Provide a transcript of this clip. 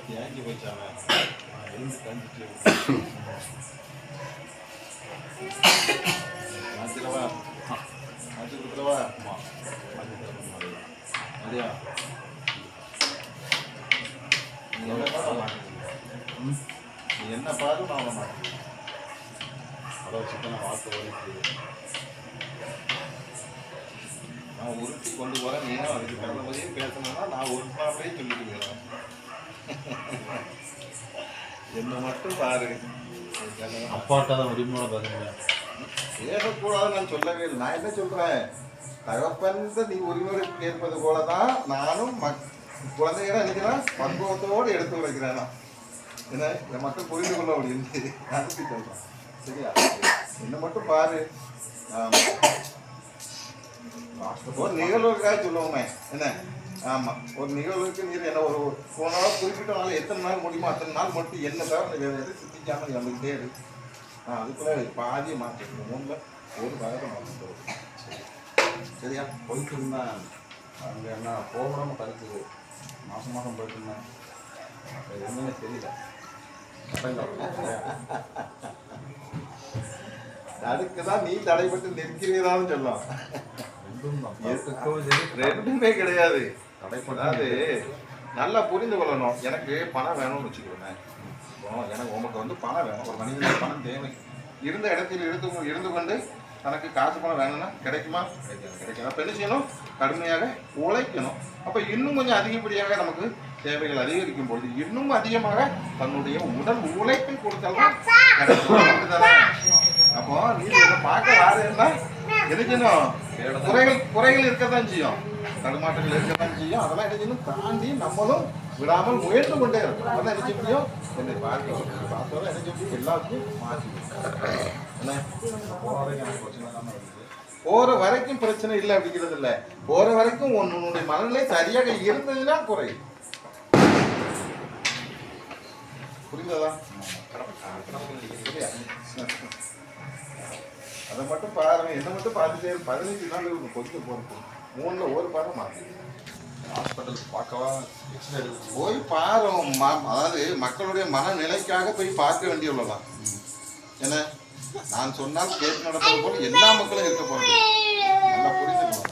தேங்கி போச்சாங்க இருந்து தந்துட்டு மாற்றிடவா மாற்றி கொடுத்துடவா மாற்றி தரணும் அப்படியா நீ என்ன பாரு மாட்டேன் நீ என்ன பாரு நான் அவனை மாட்டேன் அதை வச்சுட்டு நான் வார்த்தை வலிக்கு நான் உருட்டி கொண்டு போகிறேன் நீனும் அதுக்கு தகுந்த மாதிரியே பேசணும்னா நான் உருட்டாமே சொல்லிட்டு போயிடுவேன் என்ன மட்டும் பாரு அப்பாட்ட தான் உரிமையோட பேசுறேன் பேசக்கூடாது நான் சொல்லவே இல்லை நான் என்ன சொல்கிறேன் தகப்பன் நீ உரிமையோடு கேட்பது போல தான் நானும் குழந்தைகளை நினைக்கிறேன் பக்குவத்தோடு எடுத்து வைக்கிறேன் ஏன்னா இதை மட்டும் புரிந்து கொள்ள அப்படின்னு அதுக்கு சொல்கிறேன் சரியா என்ன மட்டும் பாரு ஒரு நிகழ்வுக்காக சொல்லுவோமே என்ன ஆமாம் ஒரு நிகழ்வுக்கு நீர் என்ன ஒரு போனாலும் குறிப்பிட்ட நாள் எத்தனை நாள் முடியுமோ அத்தனை நாள் மட்டும் என்ன தவிர எது சித்திக்காமல் வந்துக்கிட்டே இருக்கு அதுக்குள்ளே பாதியை மாற்றிக்கணும் மூணில் ஒரு பாகத்தை மாற்றிட்டு சரியா போயிட்டு இருந்தேன் அங்கே என்ன போகணும்னு கருத்து மாதம் மாதம் போயிட்டு இருந்தேன் எதுவுமே தெரியல அதுக்கு தான் நீ தடைப்பட்டு நிற்கிறீரான்னு சொல்லலாம் ரெண்டுமே கிடையாது அதாவது நல்லா புரிந்து கொள்ளணும் எனக்கு பணம் வேணும்னு வச்சுக்கோங்க எனக்கு உமக்கு வந்து பணம் வேணும் ஒரு மனிதனுக்கு பணம் தேவை இருந்த இடத்தில் இருந்து கொண்டு தனக்கு காசு பணம் வேணும்னா கிடைக்குமா கிடைக்கும் அப்போ என்ன செய்யணும் கடுமையாக உழைக்கணும் அப்போ இன்னும் கொஞ்சம் அதிகப்படியாக நமக்கு தேவைகள் அதிகரிக்கும் பொழுது இன்னும் அதிகமாக தன்னுடைய உடல் உழைப்பை கொடுத்தாலும் கிடைக்கும் அப்போ நீ இதை பார்க்க யாருன்னா எதுக்கணும் குறைகள் இருக்கத்தான் செய்யும் தடுமாற்றங்கள் இருக்கத்தான் செய்யும் அதெல்லாம் என்ன செய்யணும் தாண்டி நம்மளும் விடாமல் முயன்று கொண்டே இருக்கும் அதான் என்ன செய்ய முடியும் என்னை பார்த்தோம் என்ன செய்ய முடியும் எல்லாத்தையும் மாற்றி என்ன போற வரைக்கும் பிரச்சனை இல்லை அப்படிங்கிறது இல்லை போற வரைக்கும் உன்னுடைய மனநிலை சரியாக இருந்ததுன்னா குறை புரிந்ததா அதை மட்டும் பாருங்க என்ன மட்டும் பார்த்துட்டே 15 நாள் கொஞ்சம் போகிறோம் 3ல் ஒரு பாரு மாற்றி ஹாஸ்பிட்டல் பார்க்கவா போய் பாரு அதாவது மக்களுடைய மனநிலைக்காக போய் பார்க்க வேண்டியுள்ளதான் ஏன்னா நான் சொன்னால் கேட்டு நடப்பது போல எல்லா மக்களும் இருக்க போகிறது நல்லா புரிஞ்சுக்கணும்